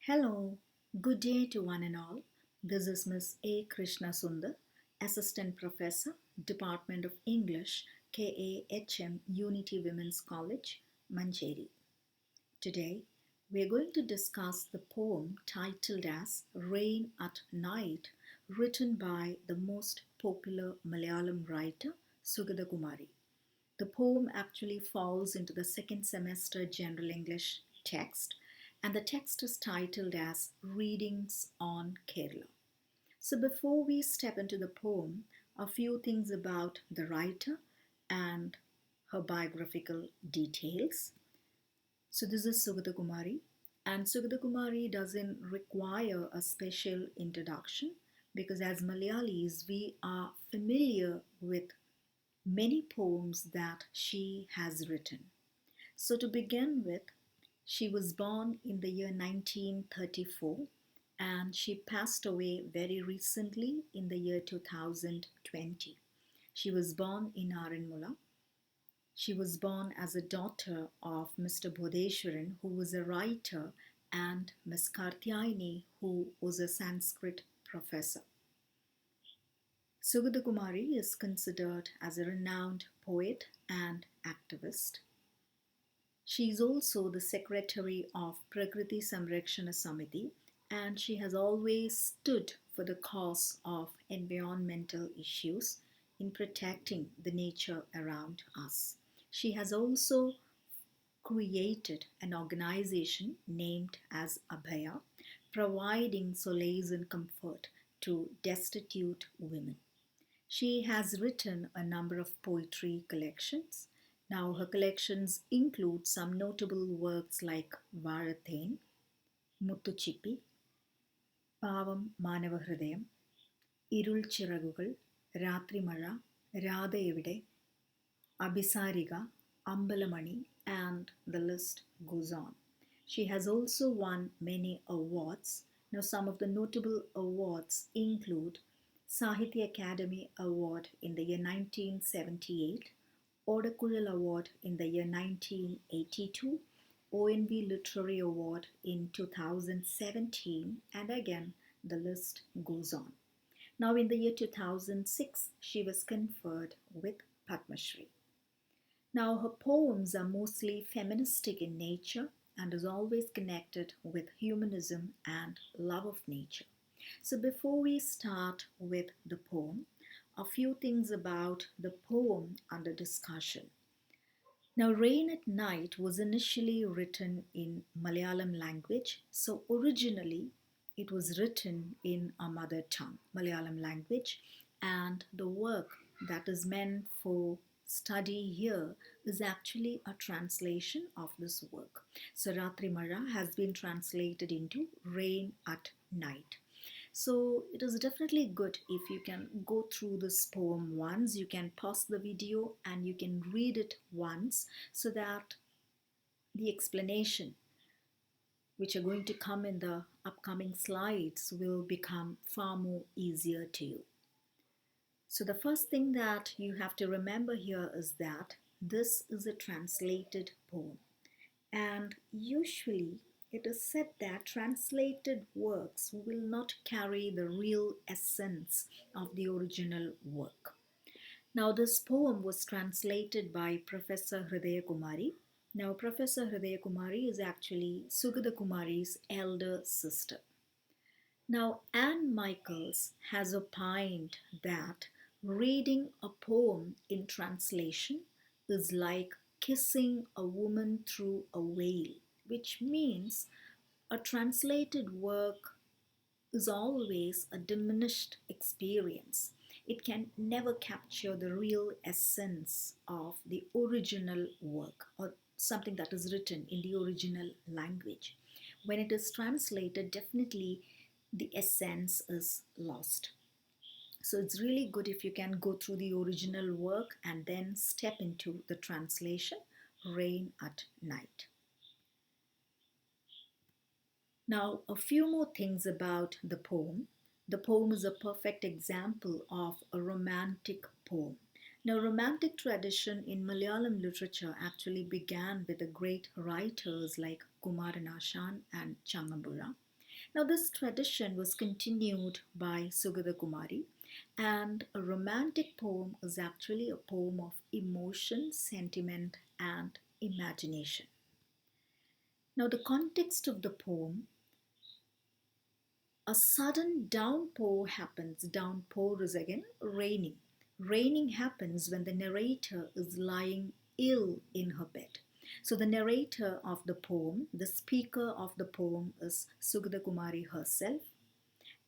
Hello, good day to one and all. This is Miss A. Krishna Sundar, Assistant Professor, Department of English, KAHM Unity Women's College, Mancheri. Today, we are going to discuss the poem titled as Rain at Night, written by the most popular Malayalam writer, Sugathakumari. The poem actually falls into the second semester General English text, and the text is titled as Readings on Kerala. So, before we step into the poem, a few things about the writer and her biographical details. So, this is Sugathakumari, and Sugathakumari doesn't require a special introduction because, as Malayalis, we are familiar with many poems that she has written. So, to begin with, she was born in the year 1934 and she passed away very recently in the year 2020. She was born in Aranmula. She was born as a daughter of Mr. Bodheshwaran, who was a writer, and Miss Kartyaini, who was a Sanskrit professor. Sugathakumari is considered as a renowned poet and activist. She is also the secretary of Prakriti Samrakshana Samiti, and she has always stood for the cause of environmental issues in protecting the nature around us. She has also created an organization named as Abhaya, providing solace and comfort to destitute women. She has written a number of poetry collections. Now, her collections include some notable works like Varathen, Muttuchippi, Pavam Manavahridayam, Irul Chiragugal, Ratrimala, Radha Evide, Abhisarika, Ambalamani, and the list goes on. She has also won many awards. Now, some of the notable awards include Sahitya Academy Award in the year 1978, Odakural Award in the year 1982, ONV Literary Award in 2017, and again the list goes on. Now, in the year 2006, she was conferred with Padma Shri. Now, her poems are mostly feministic in nature and is always connected with humanism and love of nature. So, before we start with the poem, a few things about the poem under discussion. Now, Rain at Night was initially written in Malayalam language, so originally it was written in our mother tongue, Malayalam language, and the work that is meant for study here is actually a translation of this work. So, Ratri Mara has been translated into Rain at Night. So it is definitely good if you can go through this poem once. You can pause the video and you can read it once so that the explanation which are going to come in the upcoming slides will become far more easier to you. So the first thing that you have to remember here is that this is a translated poem, and usually it is said that translated works will not carry the real essence of the original work. Now, this poem was translated by Professor Hridayakumari. Now, Professor Hridayakumari is actually Sugathakumari's elder sister. Now, Anne Michaels has opined that reading a poem in translation is like kissing a woman through a veil, which means a translated work is always a diminished experience. It can never capture the real essence of the original work or something that is written in the original language. When it is translated, definitely the essence is lost. So it's really good if you can go through the original work and then step into the translation, Rain at Night. Now, a few more things about the poem. The poem is a perfect example of a romantic poem. Now, romantic tradition in Malayalam literature actually began with the great writers like Kumaranashan and Changambura. Now, this tradition was continued by Sugathakumari, and a romantic poem is actually a poem of emotion, sentiment, and imagination. Now, the context of the poem, a sudden downpour happens. Downpour is again raining. Raining happens when the narrator is lying ill in her bed. So the narrator of the poem, the speaker of the poem is Sugathakumari herself,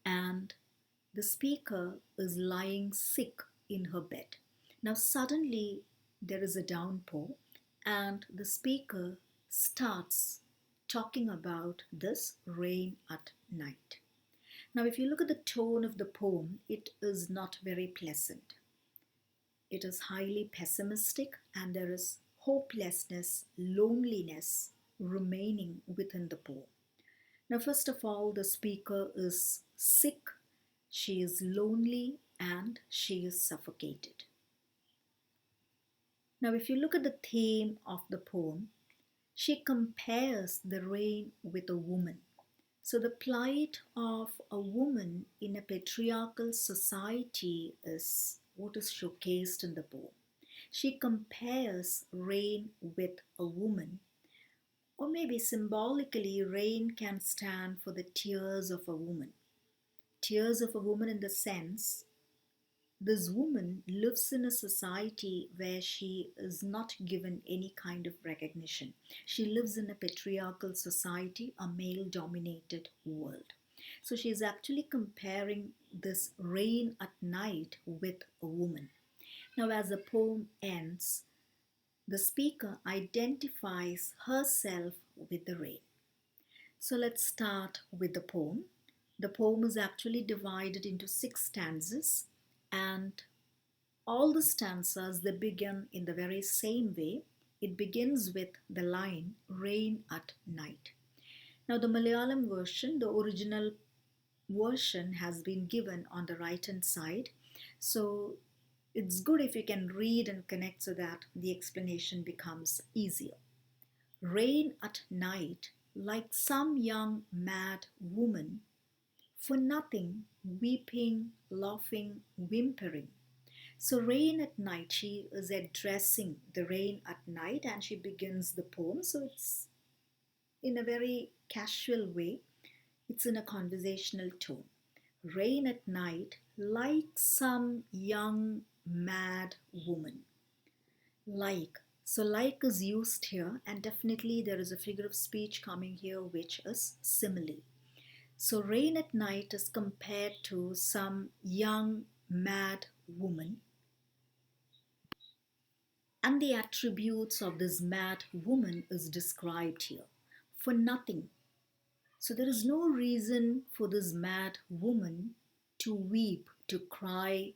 and the speaker is lying sick in her bed. Now suddenly there is a downpour and the speaker starts talking about this rain at night. Now, if you look at the tone of the poem, it is not very pleasant. It is highly pessimistic and there is hopelessness, loneliness remaining within the poem. Now, first of all, the speaker is sick, she is lonely, and she is suffocated. Now, if you look at the theme of the poem, she compares the rain with a woman. So the plight of a woman in a patriarchal society is what is showcased in the poem. She compares rain with a woman, or maybe symbolically, rain can stand for the tears of a woman. Tears of a woman in the sense this woman lives in a society where she is not given any kind of recognition. She lives in a patriarchal society, a male dominated world. So she is actually comparing this rain at night with a woman. Now, as the poem ends, the speaker identifies herself with the rain. So let's start with the poem. The poem is actually divided into 6 stanzas, and all the stanzas, they begin in the very same way. It begins with the line, rain at night. Now the Malayalam version, the original version has been given on the right hand side. So it's good if you can read and connect so that the explanation becomes easier. Rain at night, like some young mad woman, for nothing, weeping, laughing, whimpering. So rain at night, she is addressing the rain at night and she begins the poem. So it's in a very casual way. It's in a conversational tone. Rain at night, like some young mad woman. Like. So like is used here, and definitely there is a figure of speech coming here which is simile. So rain at night is compared to some young mad woman, and the attributes of this mad woman is described here. For nothing. So there is no reason for this mad woman to weep, to cry,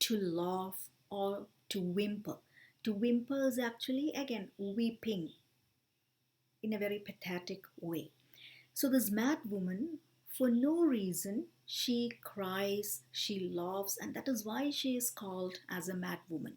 to laugh, or to whimper. To whimper is actually, again, weeping in a very pathetic way. So this mad woman, for no reason, she cries, she laughs, and that is why she is called as a mad woman.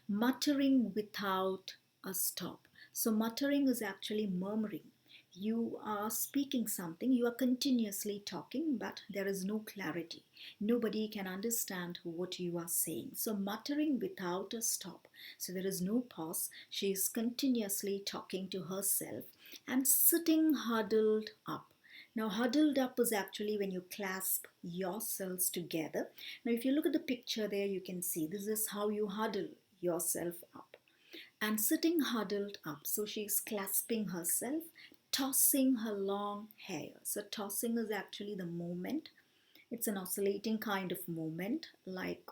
Muttering without a stop. So muttering is actually murmuring. You are speaking something, you are continuously talking, but there is no clarity. Nobody can understand what you are saying. So muttering without a stop. So there is no pause. She is continuously talking to herself and sitting huddled up. Now, huddled up is actually when you clasp yourselves together. Now, if you look at the picture there, you can see this is how you huddle yourself up. And sitting huddled up, so she's clasping herself, tossing her long hair. So tossing is actually the movement. It's an oscillating kind of movement, like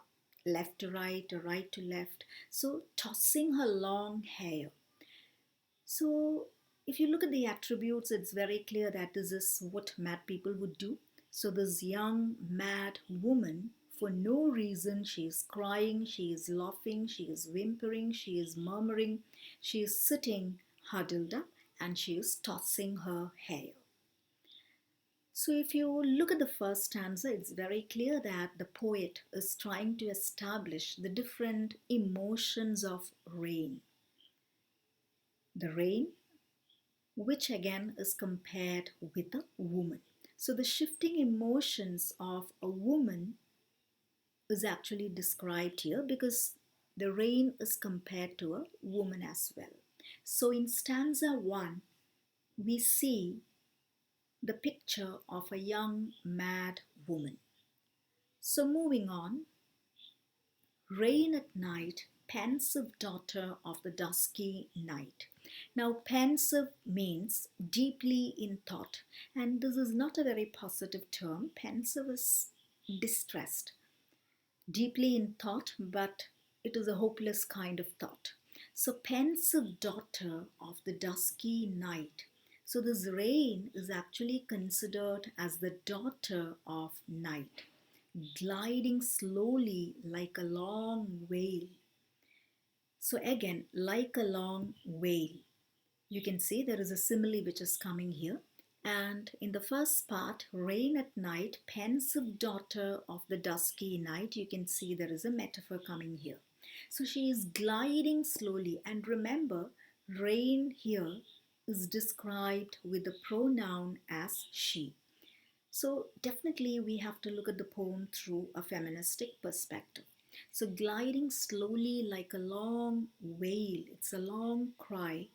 left to right or right to left. So tossing her long hair. So if you look at the attributes, it's very clear that this is what mad people would do. So this young mad woman, for no reason, she is crying, she is laughing, she is whimpering, she is murmuring, she is sitting huddled up, and she is tossing her hair. So if you look at the first stanza, it's very clear that the poet is trying to establish the different emotions of rain. The rain, which again is compared with a woman. So the shifting emotions of a woman is actually described here because the rain is compared to a woman as well. So in stanza 1, we see the picture of a young mad woman. So moving on, rain at night, pensive daughter of the dusky night. Now, pensive means deeply in thought, and this is not a very positive term. Pensive is distressed, deeply in thought, but it is a hopeless kind of thought. So, pensive daughter of the dusky night. So, this rain is actually considered as the daughter of night, gliding slowly like a long veil. So, again, like a long veil. You can see there is a simile which is coming here. And in the first part, rain at night, pensive daughter of the dusky night, you can see there is a metaphor coming here. So she is gliding slowly. And remember, rain here is described with the pronoun as she. So definitely we have to look at the poem through a feministic perspective. So gliding slowly like a long wail, it's a long cry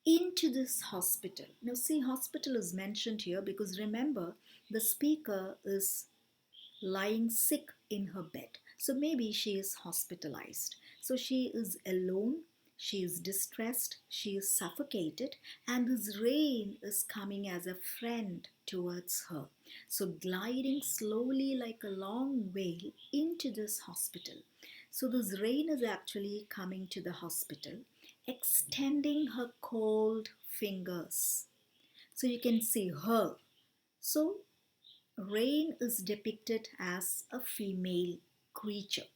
into this hospital. Now, see, hospital is mentioned here because remember, the speaker is lying sick in her bed. So maybe she is hospitalized. So she is alone, she is distressed, she is suffocated, and this rain is coming as a friend towards her. So gliding slowly like a long veil into this hospital. So this rain is actually coming to the hospital, extending her cold fingers. So you can see her. So rain is depicted as a female creature,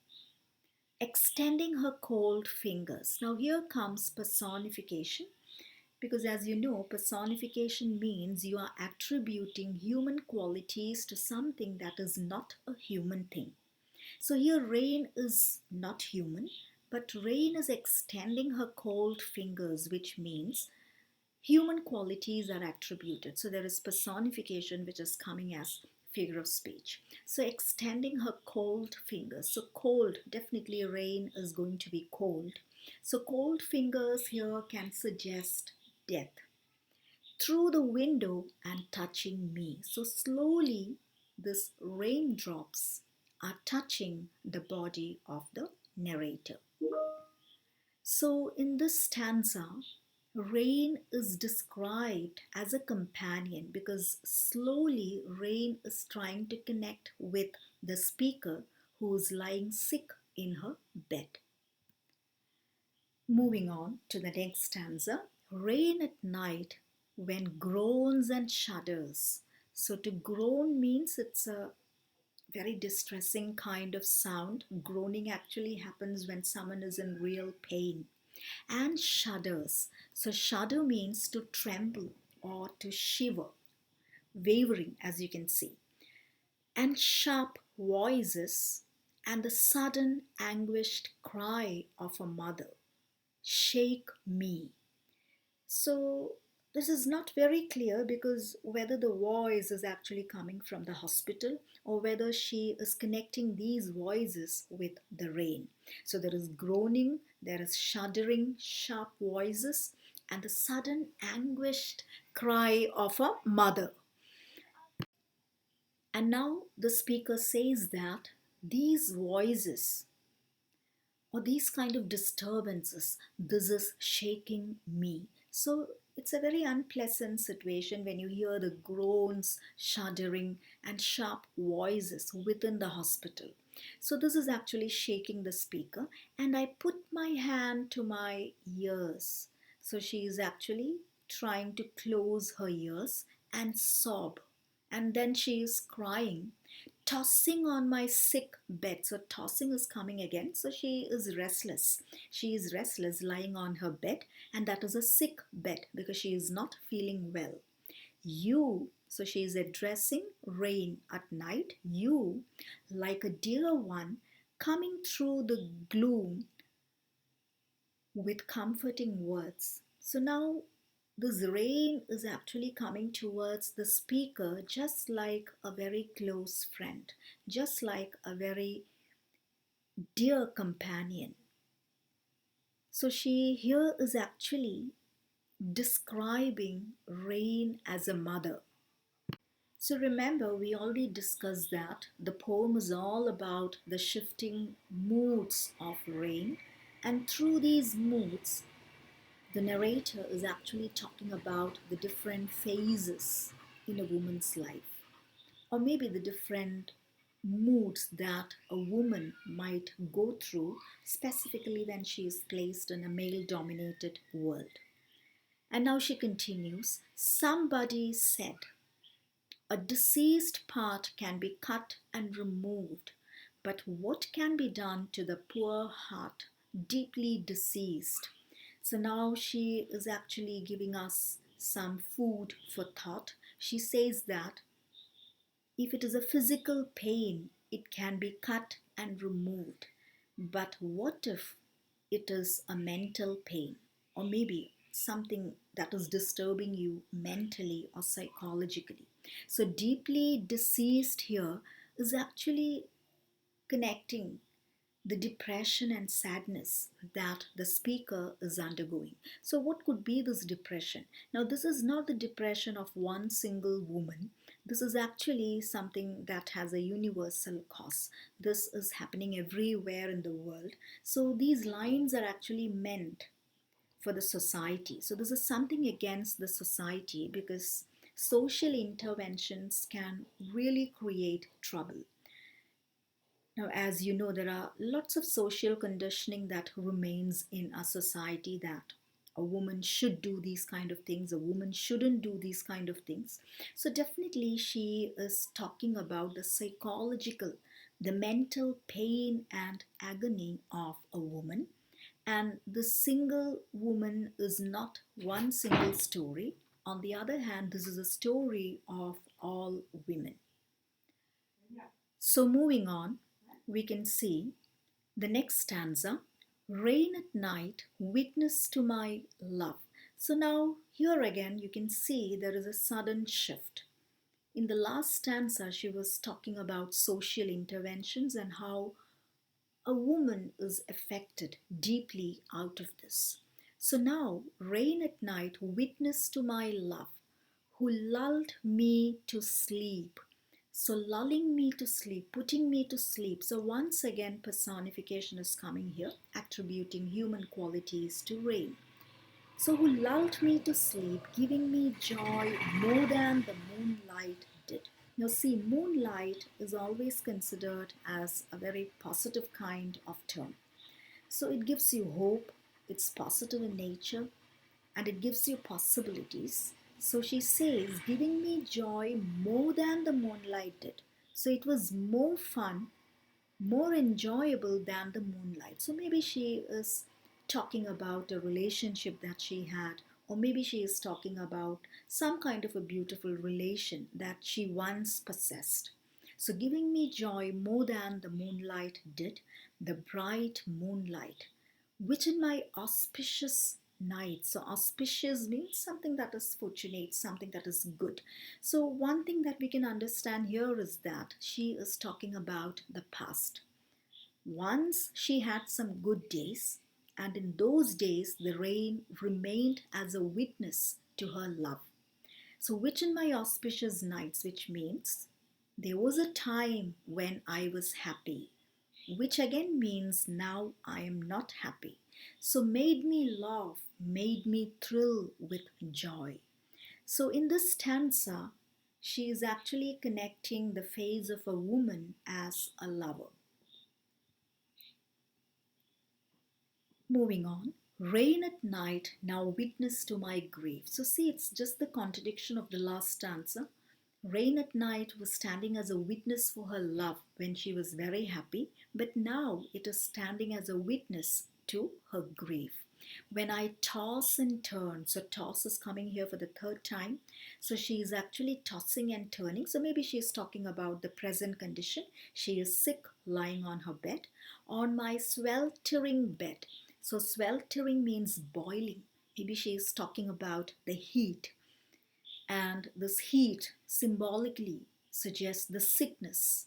extending her cold fingers. Now here comes personification, because as you know, personification means you are attributing human qualities to something that is not a human thing. So here rain is not human, but rain is extending her cold fingers, which means human qualities are attributed. So there is personification which is coming as figure of speech. So extending her cold fingers. So cold, definitely rain is going to be cold. So cold fingers here can suggest death. Through the window and touching me. So slowly this raindrops are touching the body of the narrator. So in this stanza, rain is described as a companion because slowly rain is trying to connect with the speaker who is lying sick in her bed. Moving on to the next stanza, rain at night when groans and shudders. So to groan means it's a very distressing kind of sound. Groaning actually happens when someone is in real pain. And shudders. So shudder means to tremble or to shiver, wavering as you can see. And sharp voices and the sudden anguished cry of a mother, shake me. So this is not very clear because whether the voice is actually coming from the hospital or whether she is connecting these voices with the rain. So there is groaning, there is shuddering, sharp voices, and the sudden anguished cry of a mother. And now the speaker says that these voices or these kind of disturbances, this is shaking me. So it's a very unpleasant situation when you hear the groans, shuddering, and sharp voices within the hospital. So this is actually shaking the speaker, and I put my hand to my ears. So she is actually trying to close her ears and sob, and then she is crying, tossing on my sick bed. So tossing is coming again. So she is restless. She is restless lying on her bed, and that is a sick bed because she is not feeling well. You, so she is addressing rain at night. You, like a dear one, coming through the gloom with comforting words. So now this rain is actually coming towards the speaker just like a very close friend, just like a very dear companion. So she here is actually describing rain as a mother. So remember, we already discussed that the poem is all about the shifting moods of rain, and through these moods, the narrator is actually talking about the different phases in a woman's life, or maybe the different moods that a woman might go through, specifically when she is placed in a male dominated world. And now she continues, somebody said, a deceased part can be cut and removed, but what can be done to the poor heart, deeply deceased? So now she is actually giving us some food for thought. She says that if it is a physical pain, it can be cut and removed. But what if it is a mental pain, or maybe something that is disturbing you mentally or psychologically? So, deeply deceased here is actually connecting the depression and sadness that the speaker is undergoing. So, what could be this depression? Now, this is not the depression of one single woman. This is actually something that has a universal cause. This is happening everywhere in the world. So, these lines are actually meant for the society. So, this is something against the society because social interventions can really create trouble. Now, as you know, there are lots of social conditioning that remains in a society that a woman should do these kind of things, a woman shouldn't do these kind of things. So, definitely, she is talking about the psychological, the mental pain and agony of a woman. And the single woman is not one single story. On the other hand, this is a story of all women. So, moving on, we can see the next stanza, rain at night, witness to my love. So, now here again, you can see there is a sudden shift. In the last stanza, she was talking about social interventions and how a woman is affected deeply out of this. So now, rain at night, witness to my love, who lulled me to sleep. So, lulling me to sleep, putting me to sleep. So, once again, personification is coming here, attributing human qualities to rain. So, who lulled me to sleep, giving me joy more than the moonlight did. Now, see, moonlight is always considered as a very positive kind of term. So, it gives you hope, it's positive in nature, and it gives you possibilities. So, she says, giving me joy more than the moonlight did. So, it was more fun, more enjoyable than the moonlight. So maybe she is talking about a relationship that she had, or maybe she is talking about some kind of a beautiful relation that she once possessed. So, giving me joy more than the moonlight did, the bright moonlight, which in my auspicious night. So, auspicious means something that is fortunate, something that is good. So, one thing that we can understand here is that she is talking about the past. Once she had some good days, and in those days the rain remained as a witness to her love. So, which in my auspicious nights, which means there was a time when I was happy, which again means now I am not happy. So, made me laugh, made me thrill with joy. So, in this stanza, she is actually connecting the phase of a woman as a lover. Moving on, rain at night, now witness to my grief. So, see, it's just the contradiction of the last stanza. Rain at night was standing as a witness for her love when she was very happy, but now it is standing as a witness to her grief. When I toss and turn, so toss is coming here for the third time. So she is actually tossing and turning. So maybe she is talking about the present condition. She is sick, lying on her bed, on my sweltering bed. So sweltering means boiling. maybe she is talking about the heat, and this heat symbolically suggests the sickness.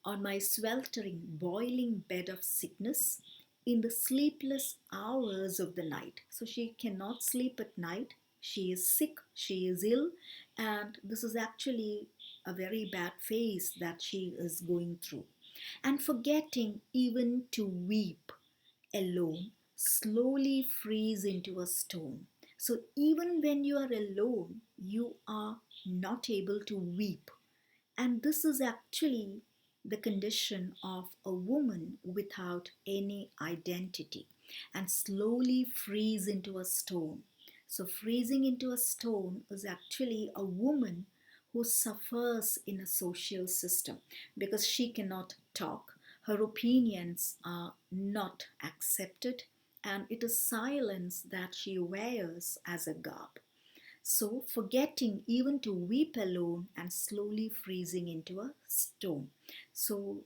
On my sweltering, boiling bed of sickness, in the sleepless hours of the night. So she cannot sleep at night. She is sick, she is ill, and this is actually a very bad phase that she is going through. And forgetting even to weep alone, slowly freeze into a stone. So even when you are alone, you are not able to weep. And this is actually the condition of a woman without any identity, and slowly freeze into a stone. So, freezing into a stone is actually a woman who suffers in a social system because she cannot talk. Her opinions are not accepted, and it is silence that she wears as a garb. So, forgetting even to weep alone and slowly freezing into a stone. So,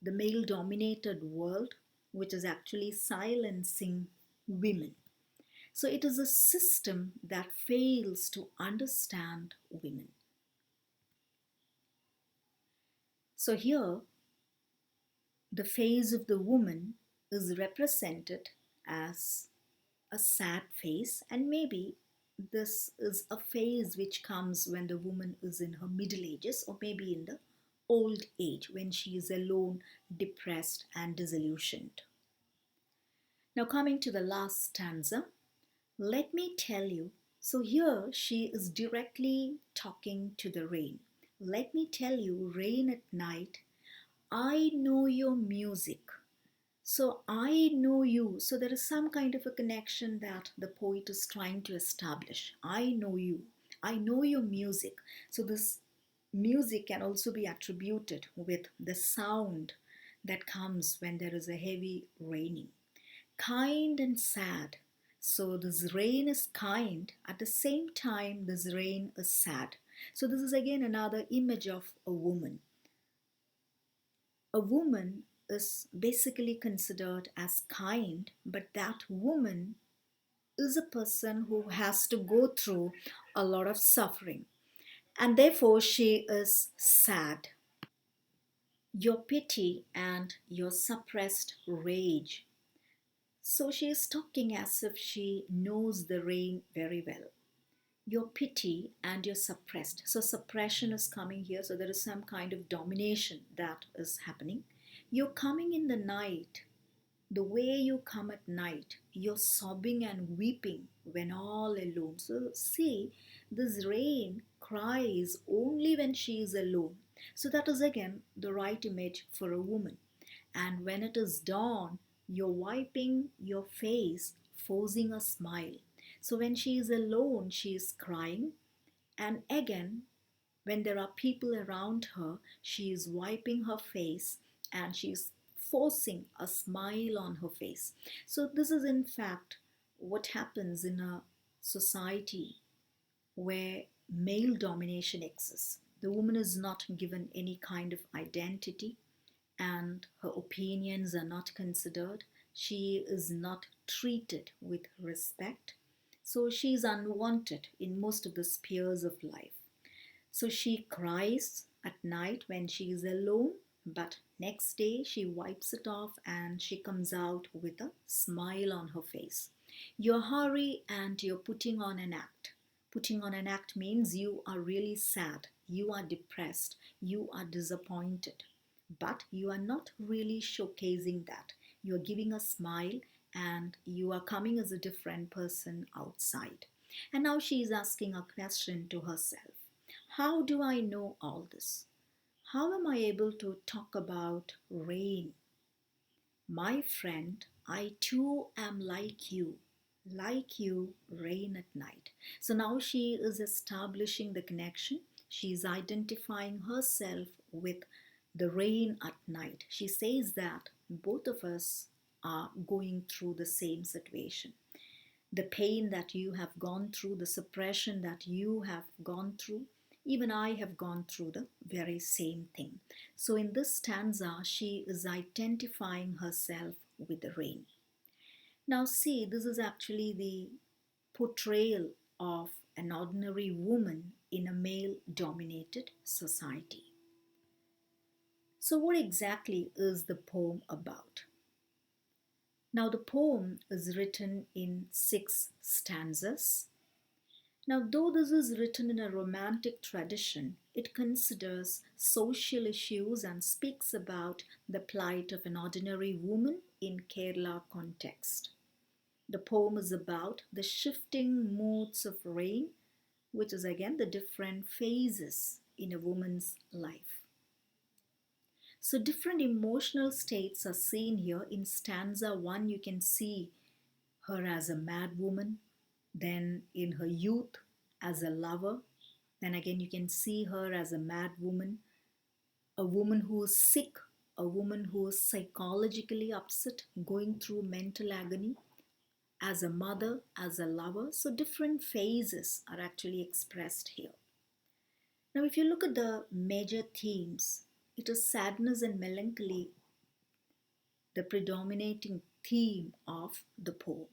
the male dominated world, which is actually silencing women. So, it is a system that fails to understand women. So, here, the face of the woman is represented as a sad face, and maybe this is a phase which comes when the woman is in her middle ages, or maybe in the old age when she is alone, depressed, and disillusioned. Now, coming to the last stanza, let me tell you. So, here she is directly talking to the rain. Let me tell you, rain at night, I know your music. So I know you. So there is some kind of a connection that the poet is trying to establish. I know you. I know your music. So this music can also be attributed with the sound that comes when there is a heavy raining. Kind and sad. So this rain is kind. At the same time, this rain is sad. So this is again another image of a woman. A woman is basically considered as kind, but that woman is a person who has to go through a lot of suffering, and therefore she is sad. Your pity and your suppressed rage. So she is talking as if she knows the rain very well. Your pity and your suppressed. So suppression is coming here. So there is some kind of domination that is happening. You're coming in the night. The way you come at night, you're sobbing and weeping when all alone. So see, this rain cries only when she is alone. So that is again the right image for a woman. And when it is dawn, you're wiping your face, forcing a smile. So when she is alone, she is crying. And again, when there are people around her, she is wiping her face and she's forcing a smile on her face. So, this is in fact what happens in a society where male domination exists. The woman is not given any kind of identity, and her opinions are not considered. She is not treated with respect. So, she is unwanted in most of the spheres of life. So she cries at night when she is alone, but next day she wipes it off and she comes out with a smile on her face. You hurry and you're putting on an act. Putting on an act means you are really sad, you are depressed, you are disappointed, but you are not really showcasing that. You are giving a smile and you are coming as a different person outside. And now she is asking a question to herself. How do I know all this? How am I able to talk about rain? My friend, I too am like you, rain at night. So now she is establishing the connection. She is identifying herself with the rain at night. She says that both of us are going through the same situation. The pain that you have gone through, the suppression that you have gone through, even I have gone through the very same thing. So in this stanza, she is identifying herself with the rain. Now see, this is actually the portrayal of an ordinary woman in a male dominated society. So, what exactly is the poem about? Now, the poem is written in 6 stanzas. Now, though this is written in a romantic tradition, it considers social issues and speaks about the plight of an ordinary woman in Kerala context. The poem is about the shifting moods of rain, which is again the different phases in a woman's life. So different emotional states are seen here. In stanza 1, you can see her as a mad woman, then in her youth as a lover, then again you can see her as a mad woman, a woman who is sick, a woman who is psychologically upset, going through mental agony, as a mother, as a lover. So different phases are actually expressed here. Now, if you look at the major themes, it is sadness and melancholy, the predominating theme of the poem.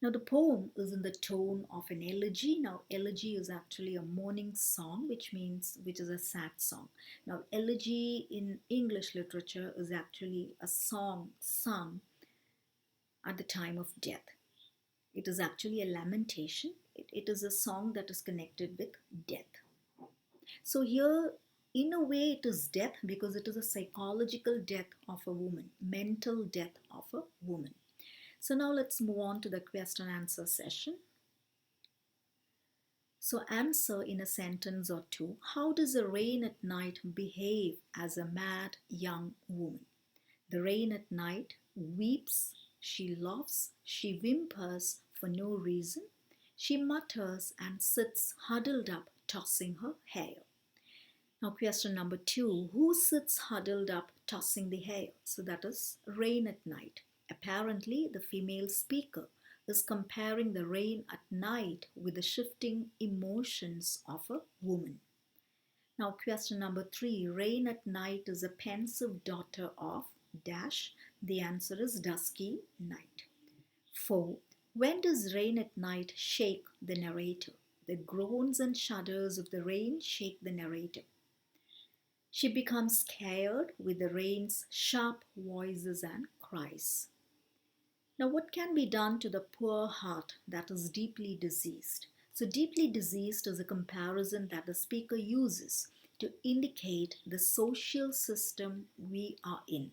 Now, the poem is in the tone of an elegy. Now, elegy is actually a mourning song, which is a sad song. Now, elegy in English literature is actually a song sung at the time of death. It is actually a lamentation. It is a song that is connected with death. So here, in a way, it is death because it is a psychological death of a woman, mental death of a woman. So now let's move on to the question answer session. So answer in a sentence or two. How does the rain at night behave as a mad young woman? The rain at night weeps, she laughs, she whimpers for no reason. She mutters and sits huddled up, tossing her hair. Now question number 2, who sits huddled up tossing the hair? So that is rain at night. Apparently the female speaker is comparing the rain at night with the shifting emotions of a woman. Now question number 3, rain at night is a pensive daughter of dash. The answer is dusky night. 4, when does rain at night shake the narrator? The groans and shudders of the rain shake the narrator. She becomes scared with the rain's sharp voices and cries. Now, what can be done to the poor heart that is deeply diseased? So, deeply diseased is a comparison that the speaker uses to indicate the social system we are in.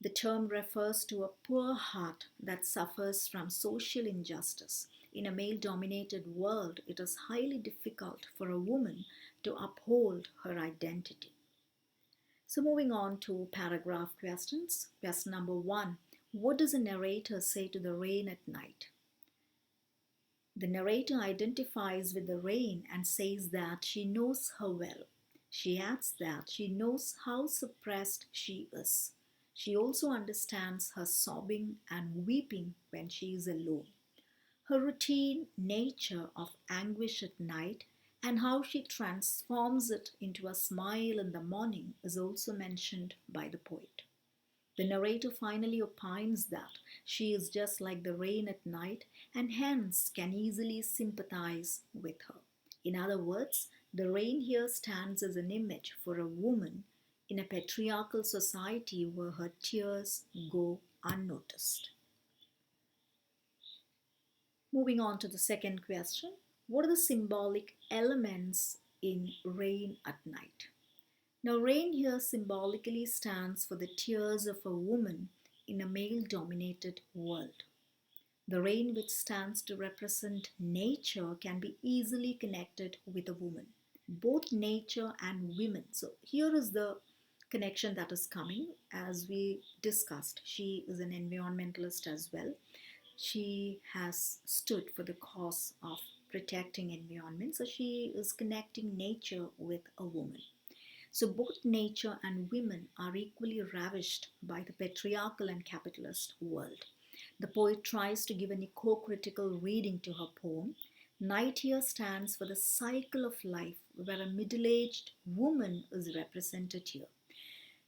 The term refers to a poor heart that suffers from social injustice. In a male-dominated world, it is highly difficult for a woman to uphold her identity. So moving on to paragraph questions. Question number 1. What does the narrator say to the rain at night? The narrator identifies with the rain and says that she knows her well. She adds that she knows how suppressed she is. She also understands her sobbing and weeping when she is alone. Her routine nature of anguish at night and how she transforms it into a smile in the morning is also mentioned by the poet. The narrator finally opines that she is just like the rain at night and hence can easily sympathize with her. In other words, the rain here stands as an image for a woman in a patriarchal society where her tears go unnoticed. Moving on to the second question, what are the symbolic elements in rain at night? Now, rain here symbolically stands for the tears of a woman in a male-dominated world. The rain, which stands to represent nature, can be easily connected with a woman, both nature and women. So here is the connection that is coming. As we discussed, she is an environmentalist as well. She has stood for the cause of protecting environment. So she is connecting nature with a woman. So both nature and women are equally ravished by the patriarchal and capitalist world. The poet tries to give an eco-critical reading to her poem. Night here stands for the cycle of life where a middle-aged woman is represented here.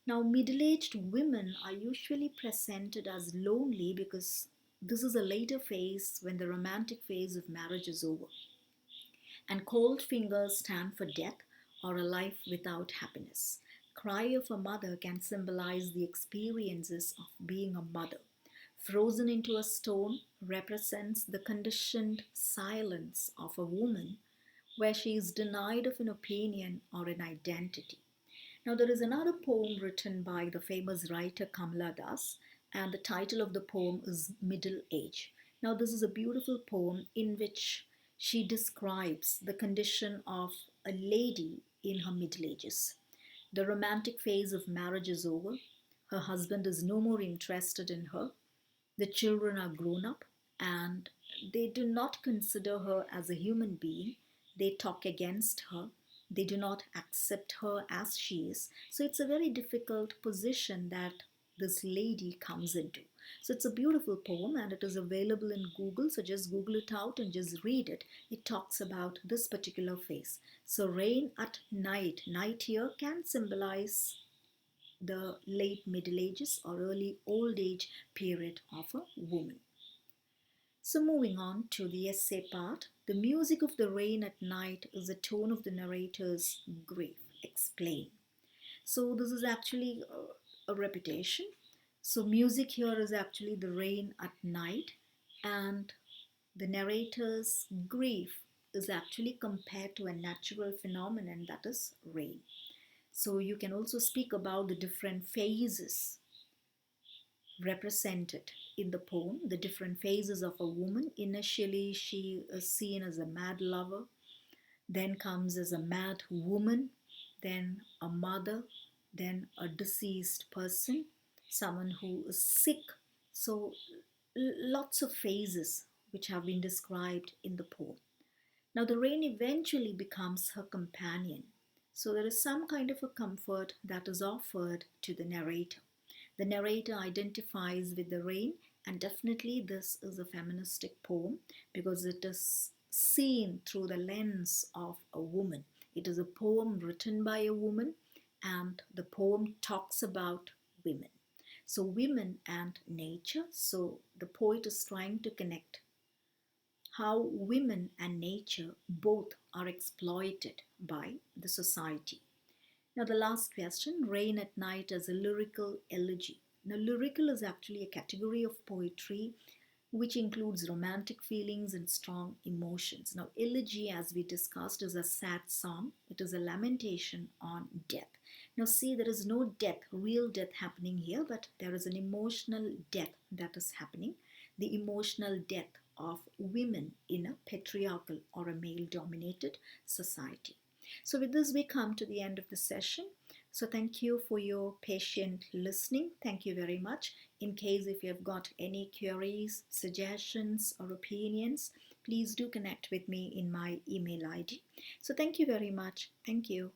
Now, middle-aged women are usually presented as lonely because this is a later phase when the romantic phase of marriage is over. And cold fingers stand for death or a life without happiness. Cry of a mother can symbolize the experiences of being a mother. Frozen into a stone represents the conditioned silence of a woman where she is denied of an opinion or an identity. Now, there is another poem written by the famous writer Kamala Das, and the title of the poem is Middle Age. Now, this is a beautiful poem in which she describes the condition of a lady in her middle ages. The romantic phase of marriage is over. Her husband is no more interested in her. The children are grown up and they do not consider her as a human being. They talk against her. They do not accept her as she is. So it's a very difficult position that this lady comes into. So it's a beautiful poem and it is available in Google. So just Google it out and just read it. It talks about this particular phase. So rain at night. Night here can symbolize the late Middle Ages or early old age period of a woman. So moving on to the essay part, the music of the rain at night is the tone of the narrator's grief. Explain. So this is actually a repetition. So music here is actually the rain at night, and the narrator's grief is actually compared to a natural phenomenon, that is rain. So you can also speak about the different phases represented in the poem, the different phases of a woman. Initially, she is seen as a mad lover, then comes as a mad woman, then a mother, then a deceased person, someone who is sick. So lots of phases which have been described in the poem. Now the rain eventually becomes her companion. So there is some kind of a comfort that is offered to the narrator. The narrator identifies with the rain, and definitely this is a feministic poem because it is seen through the lens of a woman. It is a poem written by a woman and the poem talks about women. So women and nature. So the poet is trying to connect how women and nature both are exploited by the society. Now the last question, rain at night as a lyrical elegy. Now lyrical is actually a category of poetry which includes romantic feelings and strong emotions. Now elegy, as we discussed, is a sad song. It is a lamentation on death. Now see, there is no death, real death happening here, but there is an emotional death that is happening. The emotional death of women in a patriarchal or a male-dominated society. So with this, we come to the end of the session. So thank you for your patient listening. Thank you very much. In case if you have got any queries, suggestions or opinions, please do connect with me in my email ID. So thank you very much. Thank you.